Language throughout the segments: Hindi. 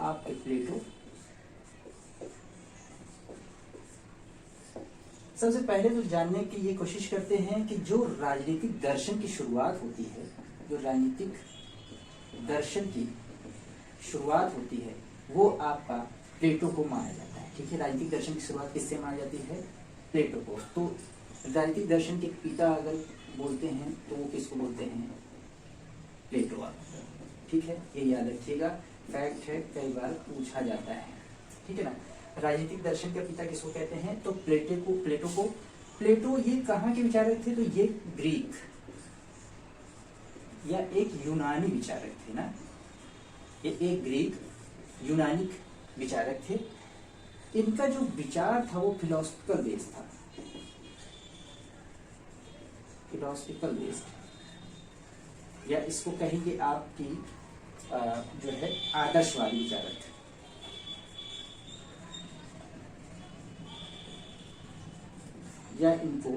आपके प्लेटो। सबसे पहले तो जानने की ये कोशिश करते हैं कि जो राजनीतिक दर्शन की शुरुआत होती है, जो राजनीतिक दर्शन की शुरुआत होती है वो आपका प्लेटो को माना जाता है। ठीक है, राजनीतिक दर्शन की शुरुआत किससे मानी जाती है? प्लेटो को। तो राजनीतिक दर्शन के पिता अगर बोलते हैं तो वो किसको बोलते हैं? प्लेटो। ठीक है, ये याद रखिएगा, फैक्ट है, कई बार पूछा जाता है। ठीक है ना, राजनीतिक दर्शन के पिता किसको कहते हैं? तो प्लेटो को। प्लेटो ये कहाँ के विचारक थे? तो ये ग्रीक या एक यूनानी विचारक थे ना, ये एक ग्रीक यूनानी विचारक थे। इनका जो विचार था वो फिलोसफिकल बेस्ड था, फिलोसफिकल बेस्ड, या इसको कहेंगे आपकी जो है आदर्शवादी विचारक। या इनको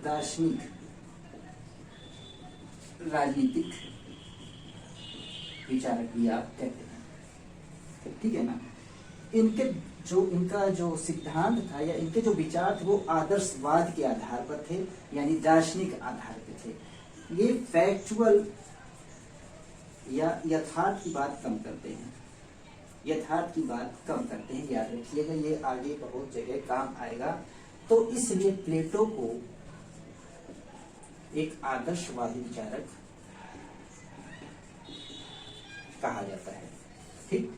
दार्शनिक राजनीतिक विचारक भी आप कहते हैं। ठीक है ना, इनका जो सिद्धांत था या इनके जो विचार थे वो आदर्शवाद के आधार पर थे, यानी दार्शनिक आधार पर थे। ये फैक्चुअल या यथार्थ की बात कम करते हैं, यथार्थ की बात कम करते हैं, याद रखिएगा, ये आगे बहुत जगह काम आएगा। तो इसलिए प्लेटो को एक आदर्शवादी विचारक कहा जाता है। ठीक,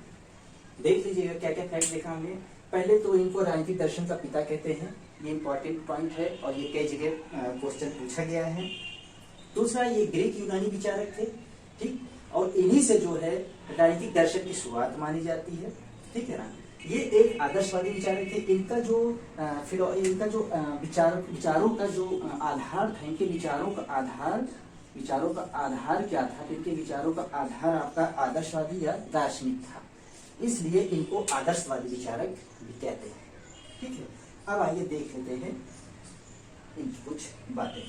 देख लीजिएगा क्या क्या फैक्ट देखा हमने। पहले तो इनको राजनीतिक दर्शन का पिता कहते हैं, ये इंपॉर्टेंट पॉइंट है और ये कई जगह क्वेश्चन पूछा गया है। दूसरा, ये ग्रीक यूनानी विचारक थे। ठीक, और इन्हीं से जो है राजनीतिक दर्शन की शुरुआत मानी जाती है। ठीक है ना, ये एक आदर्शवादी विचारक थे। इनका जो विचारों का जो आधार था, इनके विचारों का आधार क्या था? इनके विचारों का आधार आपका आदर्शवादी या दार्शनिक था, इसलिए इनको आदर्शवादी विचारक भी कहते हैं। ठीक है, अब आइए देख लेते हैं इनकी कुछ बातें।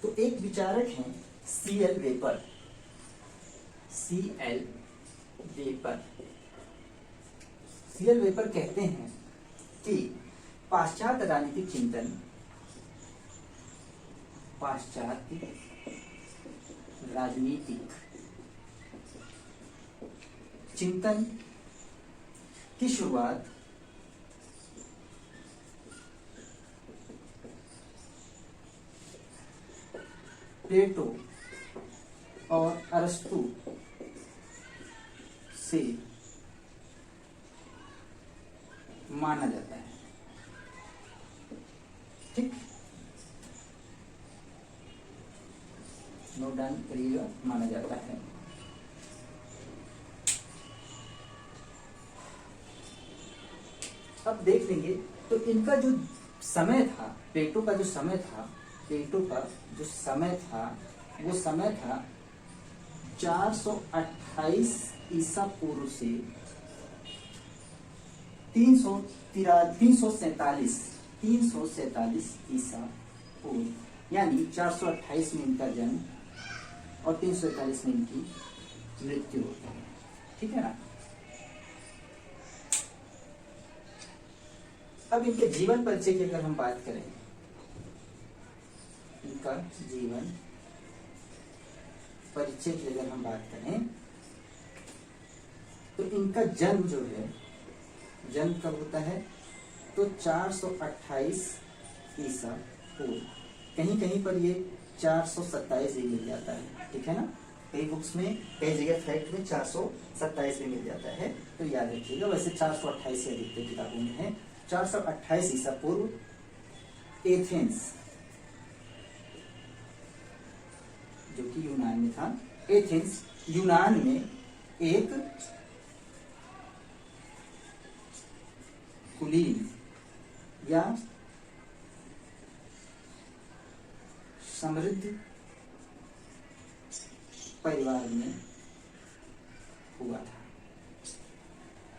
तो एक विचारक हैं C.L. वेपर। C.L. वेपर कहते हैं कि पाश्चात्य राजनीतिक चिंतन की शुरुआत प्लेटो और अरस्तु से माना जाता है। ठीक, नोट डाउन करिएगा, माना जाता है। अब देख लेंगे तो इनका जो समय था, प्लेटो का जो समय था वो समय था 428 ईसा पूर्व से 347 ईसा पूर्व, यानी 428 में इनका जन्म और 347 में इनकी मृत्यु होती है। ठीक है ना, अब इनके जीवन परिचय की अगर हम बात करें, इनका जीवन परिचय की अगर हम बात करें तो इनका जन्म जो है, जन्म कब होता है? तो 428 ईसा पूर्व। कहीं कहीं पर ये 427 भी मिल जाता है। ठीक है ना, कई बुक्स में, कई जगह फैक्ट में 427 भी मिल जाता है, तो याद रखिएगा। वैसे 428 से अधिकतर किताबों में है। 428 ईसा पूर्व एथेंस, जो कि यूनान में था, एथेंस यूनान में एक कुलीन या समृद्ध परिवार में हुआ था।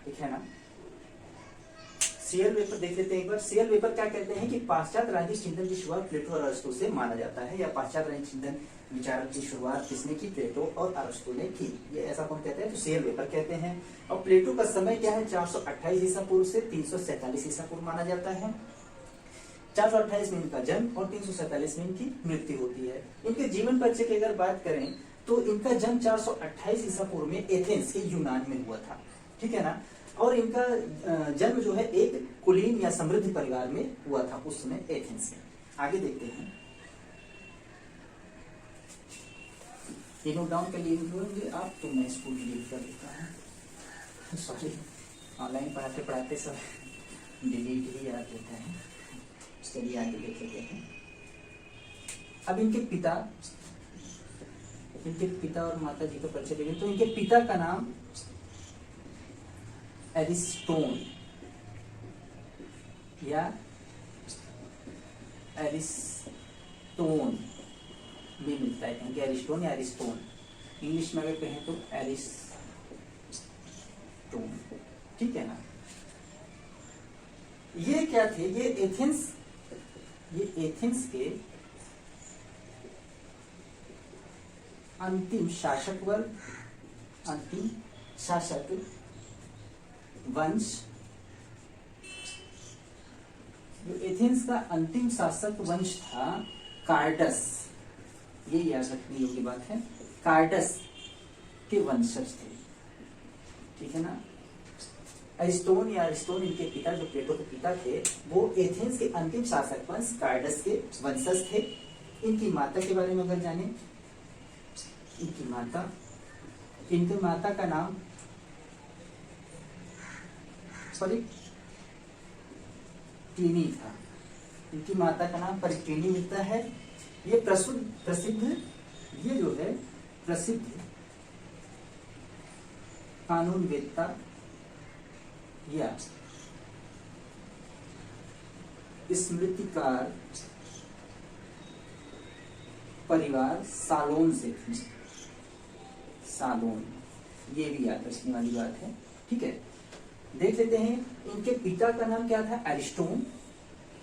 ठीक है ना, सीएल वेपर देख लेते हैं एक बार। सीएल वेपर क्या कहते हैं कि पाश्चात्य राजनीतिक चिंतन की शुरुआत प्लेटो और अरस्तु से माना जाता है, या पाश्चात्य राजनीतिक चिंतन विचार की शुरुआत किसने की? प्लेटो और अरस्तु ने की। ये ऐसा कौन कहते हैं? तो सीएल वेपर कहते हैं। और प्लेटो का समय क्या है? 428 ईसा पूर्व से 347 ईसा पूर्व माना जाता है। 428 में इनका जन्म और 347 में इनकी मृत्यु होती है। इनके जीवन परिचय की अगर बात करें तो इनका जन्म 428 ईसा पूर्व में एथेंस के यूनान में हुआ था, ठीक है ना। और इनका जन्म जो है एक कुलीन या समृद्ध परिवार में हुआ था उस समय एथेंस में। आगे देखते हैं, ये नोट डाउन कर लिए आप, तो मैं स्कूल डिलीट कर देता हूँ। सॉरी, ऑनलाइन पढ़ाते पढ़ाते सब डिलीट ही याद रहता है। चलिए आगे देख लेते हैं। अब इनके पिता और माता जी का परिचय देखें तो इनके पिता का नाम एरिस्टोन या एरिस्टोन भी मिलता है, कहेंगे एरिस्टोन या एरिस्टोन। इंग्लिश में अगर कहें तो एरिस्टोन, ठीक है ना। ये क्या थे? ये एथेंस के अंतिम शासक वंश, जो एथेंस का अंतिम शासक वंश था कार्डस, ये याद रखने योग्य बात है, कार्डस के वंशज थे, ठीक है ना। एरिस्टोन या एरिस्टोन इनके पिता, जो प्लेटो के पिता थे, वो एथेंस के अंतिम शासक वंश कार्डस के वंशज थे। इनकी माता के बारे में अगर जाने, इनकी माता का नाम परिक्टिनी था। इनकी माता का नाम परिक्टिनी मिलता है। ये प्रसिद्ध कानूनवेत्ता या स्मृतिकार परिवार सालोन से थी। सालोन, ये भी याद रखने वाली बात है, ठीक है। देख लेते हैं, इनके पिता का नाम क्या था? एरिस्टोन,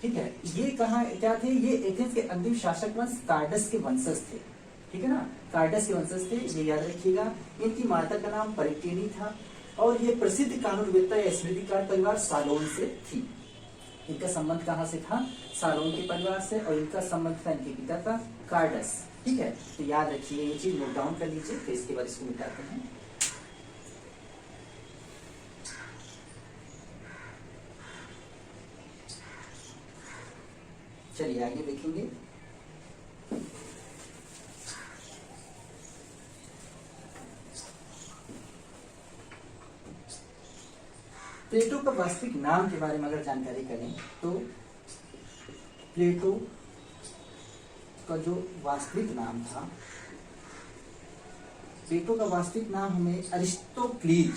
ठीक है। ये कहाँ क्या थे? ये एथेंस के अंतिम शासक वंश कार्डस के वंशज थे, ठीक है ना। कार्डस के वंशज थे, ये याद रखिएगा। इनकी माता का नाम परिक्टिनी था और ये प्रसिद्ध कानूनवेत्ता या स्मृतिकार परिवार सालोन से थी। इनका संबंध कहाँ से था? सालोन के परिवार से। और इनका संबंध था इनके पिता का कार्डस, ठीक है। तो याद रखिए, ये चीज नोट डाउन कर लीजिए, फिर इसके बाद इसको मिटाते हैं। चलिए आगे देखेंगे। प्लेटो का वास्तविक नाम के बारे में अगर जानकारी करें तो प्लेटो का जो वास्तविक नाम था, प्लेटो का वास्तविक नाम हमें अरिस्टोक्लीज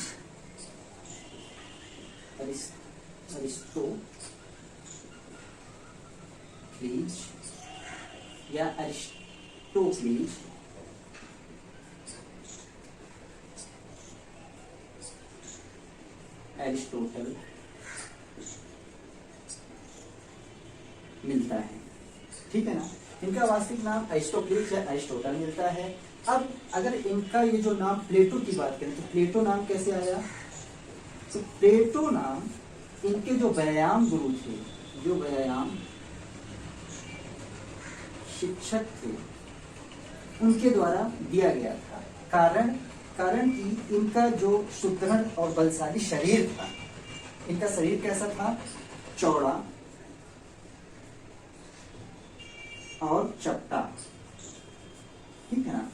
या एरिस्टोक्लीज एरिस्टोटल मिलता है, ठीक है ना। इनका वास्तविक नाम एरिस्टोक्लीज या एरिस्टोटल मिलता है। अब अगर इनका ये जो नाम प्लेटो की बात करें तो प्लेटो नाम कैसे आया? तो प्लेटो नाम इनके जो व्यायाम गुरु थे, जो व्यायाम शिक्षक थे, उनके द्वारा दिया गया था। कारण कि इनका जो सुदृढ़ और बलशाली शरीर था, इनका शरीर कैसा था? चौड़ा और चपटा, ठीक है ना।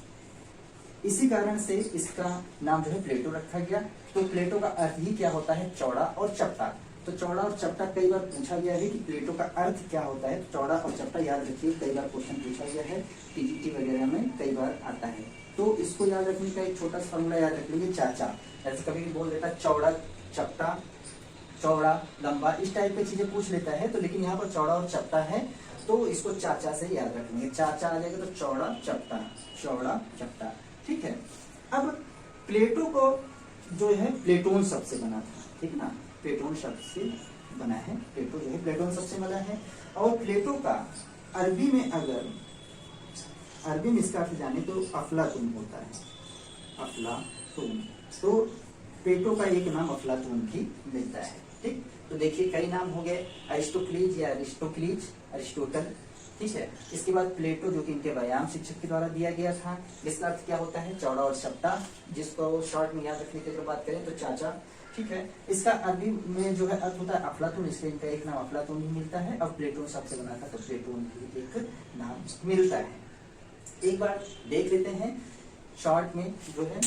इसी कारण से इसका नाम जो है प्लेटो रखा गया। तो प्लेटो का अर्थ ही क्या होता है? चौड़ा और चपटा। तो चौड़ा और चपटा कई बार पूछा गया है कि प्लेटो का अर्थ क्या होता है। तो चौड़ा और चपटा याद रखिए, कई बार क्वेश्चन पूछा गया है, पीजीटी वगैरह में कई बार आता है। तो इसको याद रखने का एक छोटा सा फॉर्मूला याद रख लीजिए, चाचा। ऐसे कभी भी बोल देता चौड़ा चपटा, चौड़ा लंबा, इस टाइप की चीजें पूछ लेता है। तो लेकिन यहाँ पर चौड़ा और चपटा है तो इसको चाचा से याद रखेंगे। चाचा आ जाएगा तो चौड़ा चपटा, ठीक है। अब प्लेटो को जो है प्लेटोन शब्द से बना था, ठीक है ना। प्लेटोन शब्द से बना है। प्लेटो जो है प्लेटो सबसे बना है। और प्लेटो का अरबी में इसका अर्थ जाने तो अफलातून होता है, अफलातून। तो प्लेटो का एक नाम अफलातून भी मिलता है। ठीक, तो देखिए कई नाम हो गए, अरिस्टोक्लीज या अरिस्टोटल। ठीक है, इसके बाद प्लेटो जो कि इनके व्यायाम शिक्षक के द्वारा दिया गया था, जिसका अर्थ क्या होता है, चौड़ा और चपटा, जिसको शॉर्ट में याद रखने की अगर बात करें तो चाचा। ठीक है, इसका अरबी में जो है अर्थ होता है अफलातून, इसलिए इनका एक नाम अफलातून ही मिलता है। अब प्लेटो सबसे बना था तो प्लेटोन भी एक नाम मिलता है। एक बार देख लेते हैं शॉर्ट में जो है,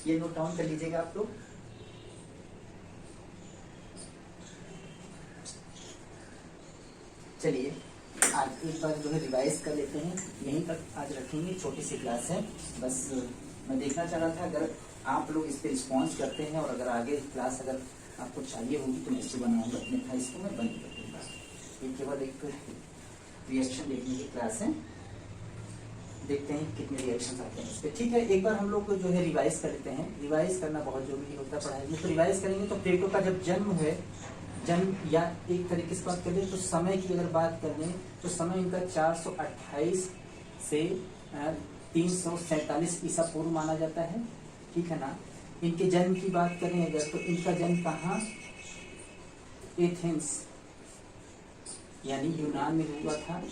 ये नोट डाउन कर लीजिएगा आप लोग। चलिए आज एक बार जो है रिवाइज कर लेते हैं, यहीं तक आज रखेंगे, छोटी सी क्लास है। बस मैं देखना चाह रहा था अगर आप लोग इस पे रिस्पॉन्स करते हैं और अगर आगे क्लास अगर आपको चाहिए होगी तो मैं इसको बनाऊंगा, अन्यथा इसको मैं बंद कर दूंगा। ये केवल एक रिएक्शन देखने की क्लास है, देखते हैं कितने रिएक्शन आते हैं इस पे। ठीक है, एक बार हम लोग जो है रिवाइज कर लेते हैं। रिवाइज करना बहुत जरूरी होता है पढ़ाई में। तो रिवाइज करेंगे तो प्लेटो का जब जन्म हुए, जन्म या एक तरीके से बात करें तो समय की अगर बात करें तो समय इनका 428 से 347 ईसा पूर्व माना जाता है। ठीक है ना। इनके जन्म की बात करें अगर तो इनका जन्म कहाँ, एथेंस यानी यूनान में हुआ था।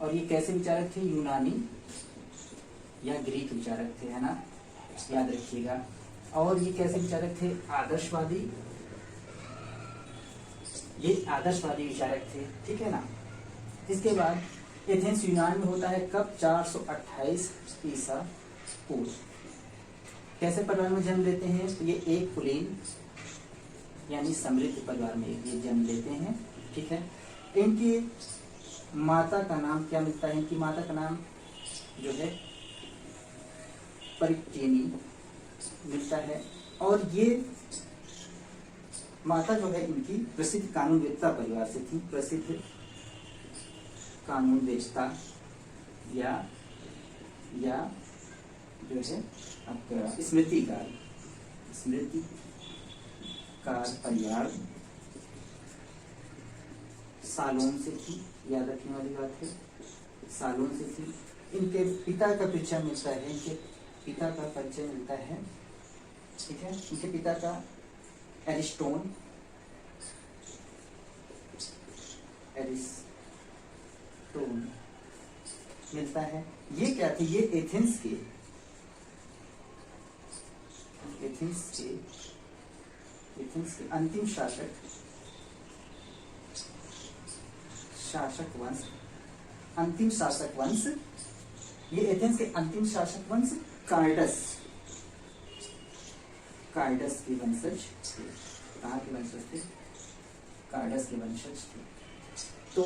और ये कैसे विचारक थे, यूनानी या ग्रीक विचारक थे, है ना, याद रखिएगा। और ये कैसे विचारक थे, आदर्शवादी, ये आदर्शवादी विचारक थे। ठीक है ना। इसके बाद एथेंस यूनान में होता है कब, 428 ईसा पूर्व। कैसे परिवार में जन्म लेते हैं, तो ये एक कुलीन यानी समृद्ध परिवार में ये जन्म लेते हैं। ठीक है, इनकी माता का नाम क्या मिलता है, इनकी माता का नाम जो है परिचेनी मिलता है। और ये माता जो है इनकी प्रसिद्ध कानूनवेत्ता परिवार से थी, प्रसिद्ध कानूनवेत्ता या जो है आपका स्मृतिकार परिवार सालोन से थी, याद रखने वाली बात है, सालोन से थी। इनके पिता का परिचय मिलता है, इनके पिता का परिचय मिलता है। ठीक है, इनके पिता का एरिस्टोन मिलता है। ये क्या थे, ये एथेंस के अंतिम शासक वंश, अंतिम शासक वंश। ये एथेंस के अंतिम शासक वंश कार्डस के वंशज थे। कहाँ के वंशज थे, कार्डस के वंशज थे। तो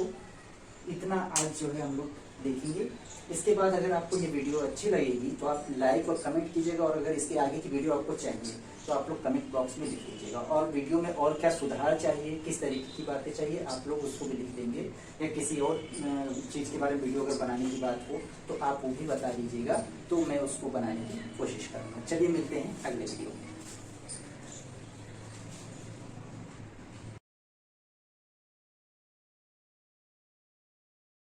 इतना आज जो है हम लोग देखेंगे। इसके बाद अगर आपको ये वीडियो अच्छी लगेगी तो आप लाइक और कमेंट कीजिएगा, और अगर इसके आगे की वीडियो आपको चाहिए तो आप लोग कमेंट बॉक्स में लिख दीजिएगा। और वीडियो में और क्या सुधार चाहिए, किस तरीके की बातें चाहिए, आप लोग उसको भी लिख देंगे। या किसी और चीज़ के बारे में वीडियो अगर बनाने की बात हो तो आप वो भी बता दीजिएगा, तो मैं उसको बनाने की कोशिश करूँगा। चलिए मिलते हैं अगले वीडियो में।